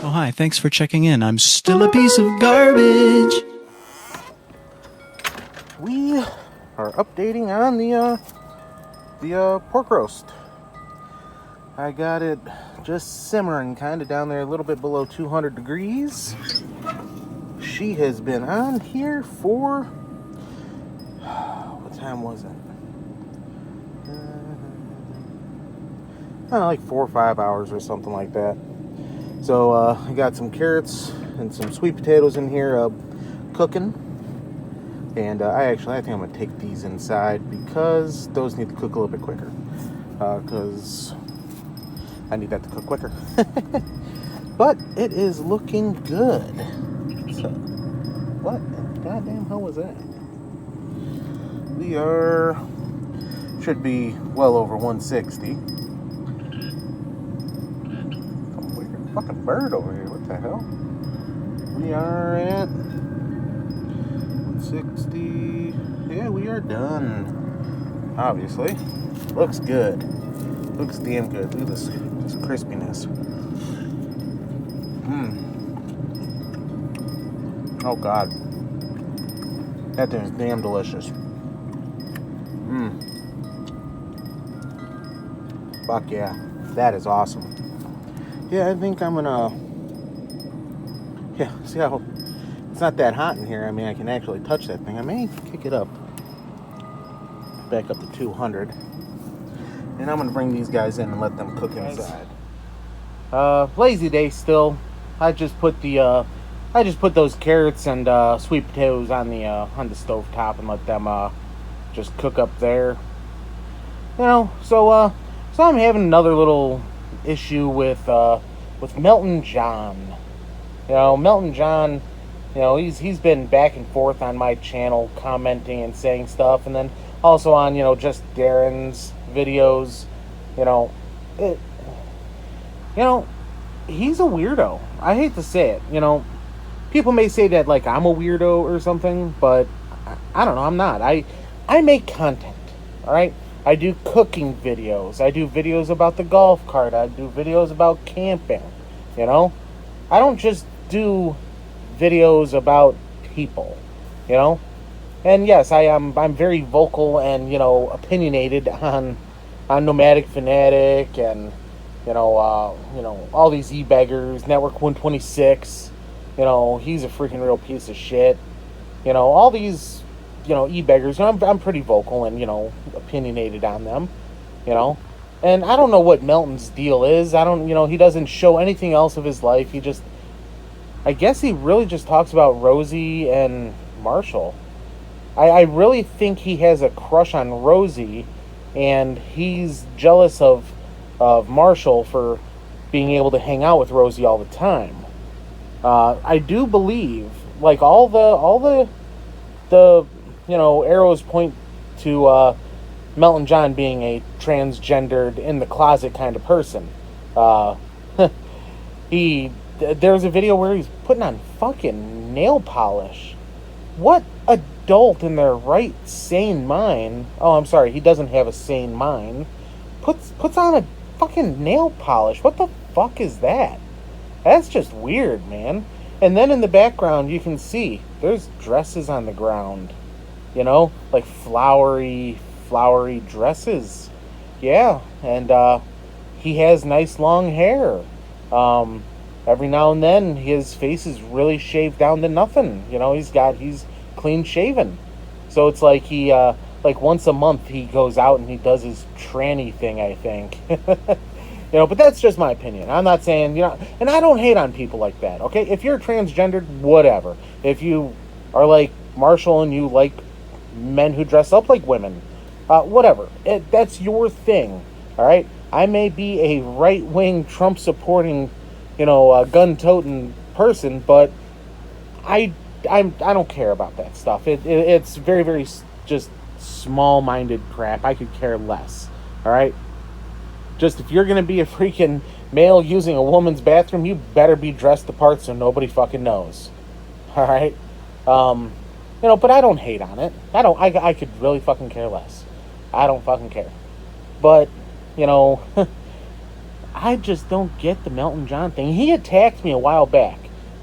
Oh, hi. Thanks for checking in. I'm still a piece of garbage. We are updating on the pork roast. I got it just simmering kind of down there a little bit below 200 degrees. She has been on here for, what time was it? Like 4 or 5 hours or something like that. So I got some carrots and some sweet potatoes in here cooking. And I think I'm going to take these inside because those need to cook a little bit quicker. Because I need that to cook quicker. But it is looking good. So, what the goddamn hell was that? We should be well over 160. Some weird fucking bird over here. What the hell? We are at 160. Yeah, we are done. Obviously. Looks good. Looks damn good. Look at this crispiness. Oh god. That thing is damn delicious. Fuck yeah. That is awesome. Yeah, I think I'm gonna... Yeah, see how... It's not that hot in here. I mean, I can actually touch that thing. I may kick it up. Back up to 200. And I'm gonna bring these guys in and let them cook inside. Lazy day still. I just put those carrots and sweet potatoes on the stove top and let them just cook up there. You know, so I'm having another little issue with Melton John. You know, Melton John, you know, he's been back and forth on my channel commenting and saying stuff, and then also on, you know, just Darren's videos. You know, he's a weirdo. I hate to say it. You know, people may say that like I'm a weirdo or something, but I don't know. I'm not. I make content. All right. I do cooking videos. I do videos about the golf cart. I do videos about camping. You know, I don't just do videos about people. You know, and yes, I'm very vocal and, you know, opinionated on Nomadic Fanatic and you know all these e-beggars, Network 126. You know, he's a freaking real piece of shit. You know, all these, you know, e-beggars. I'm pretty vocal and, you know, opinionated on them. You know, and I don't know what Melton's deal is. I don't, you know, he doesn't show anything else of his life. He just, I guess he really just talks about Rosie and Marshall. I really think he has a crush on Rosie, and he's jealous of Marshall for being able to hang out with Rosie all the time. I do believe, like, all the you know, arrows point to Melton John being a transgendered, in the closet kind of person. There's a video where he's putting on fucking nail polish. What adult in their right sane mind? Oh, I'm sorry, he doesn't have a sane mind. Puts on a fucking nail polish. What the fuck is that? That's just weird, man. And then in the background, you can see there's dresses on the ground. You know, like flowery dresses. Yeah, and he has nice long hair. Every now and then, his face is really shaved down to nothing. You know, he's clean shaven. So it's like he, like once a month, he goes out and he does his tranny thing, I think. You know, but that's just my opinion. I'm not saying, you know, and I don't hate on people like that, okay? If you're transgendered, whatever. If you are like Marshall and you like men who dress up like women, whatever. That's your thing, all right? I may be a right-wing, Trump-supporting, you know, gun-toting person, but I don't care about that stuff. It's very, very just small-minded crap. I could care less, all right? Just if you're going to be a freaking male using a woman's bathroom, you better be dressed the part so nobody fucking knows, all right? You know, but I don't hate on it. I could really fucking care less. I don't fucking care. But, you know, I just don't get the Melton John thing. He attacked me a while back.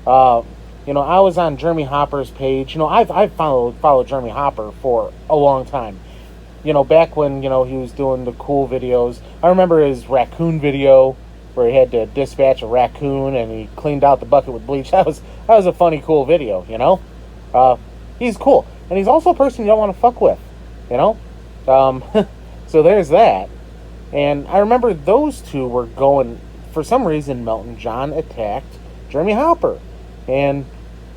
I was on Jeremy Hopper's page. I've followed Jeremy Hopper for a long time. Back when he was doing the cool videos. I remember his raccoon video where he had to dispatch a raccoon and he cleaned out the bucket with bleach. That was a funny, cool video. He's cool, and he's also a person you don't want to fuck with. So there's that. And I remember those two were going, for some reason, Melton John attacked Jeremy Hopper. And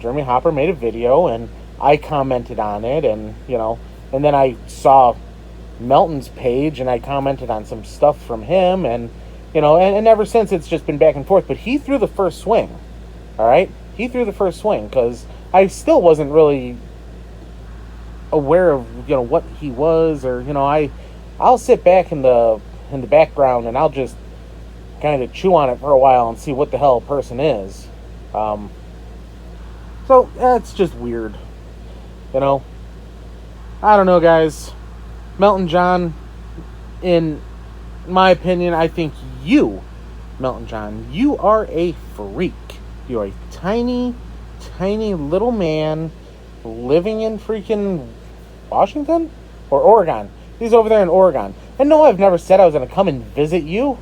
Jeremy Hopper made a video, and I commented on it, and then I saw Melton's page, and I commented on some stuff from him, and, and ever since it's just been back and forth. But he threw the first swing, all right? He threw the first swing, because I still wasn't really aware of, what he was, or, I'll sit back in the background and I'll just kind of chew on it for a while and see what the hell a person is. So that's just weird. I don't know, guys. Melton John, in my opinion, I think Melton John, you are a freak. You're a tiny, tiny little man living in freaking Washington or Oregon. He's over there in Oregon. And no, I've never said I was going to come and visit you.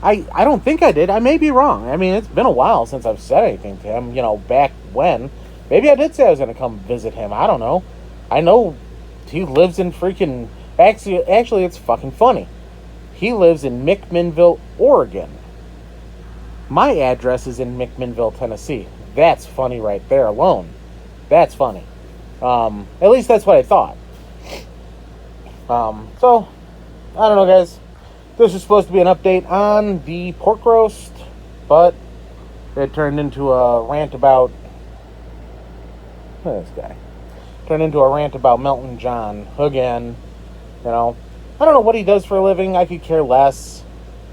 I don't think I did. I may be wrong. I mean, it's been a while since I've said anything to him, back when. Maybe I did say I was going to come visit him. I don't know. I know he lives in freaking... Actually, it's fucking funny. He lives in McMinnville, Oregon. My address is in McMinnville, Tennessee. That's funny right there alone. That's funny. At least that's what I thought. So, I don't know, guys. This was supposed to be an update on the pork roast, but it turned into a rant about... Look at this guy. Turned into a rant about Melton John again. I don't know what he does for a living. I could care less.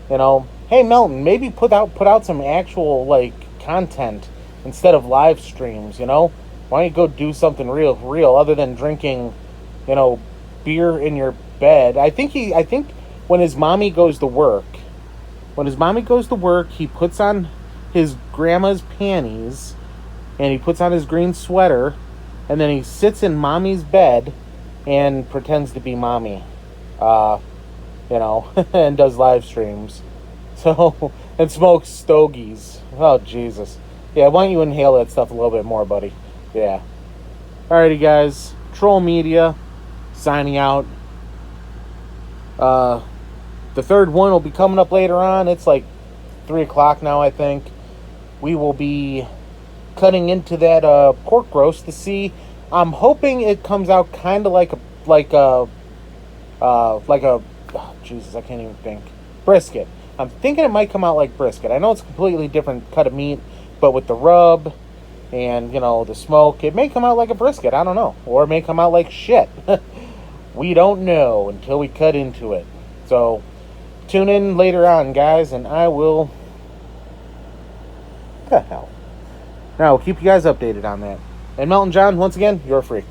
Hey, Melton, maybe put out some actual, content instead of live streams, Why don't you go do something real other than drinking, beer in your bed. I think when his mommy goes to work, he puts on his grandma's panties and he puts on his green sweater and then he sits in mommy's bed and pretends to be mommy. And does live streams. So, and smokes stogies. Oh, Jesus. Yeah, why don't you inhale that stuff a little bit more, buddy? Yeah. Alrighty, guys. Troll Media signing out. The third one will be coming up later on. It's 3 o'clock now, I think. We will be cutting into that pork roast to see. I'm hoping it comes out kind of like a Jesus, I can't even think. Brisket. I'm thinking it might come out like brisket. I know it's a completely different cut of meat, but with the rub and, the smoke, it may come out like a brisket. I don't know. Or it may come out like shit. We don't know until we cut into it. So, tune in later on, guys, and I will... What the hell? Now, I'll keep you guys updated on that. And Melton John, once again, you're a freak.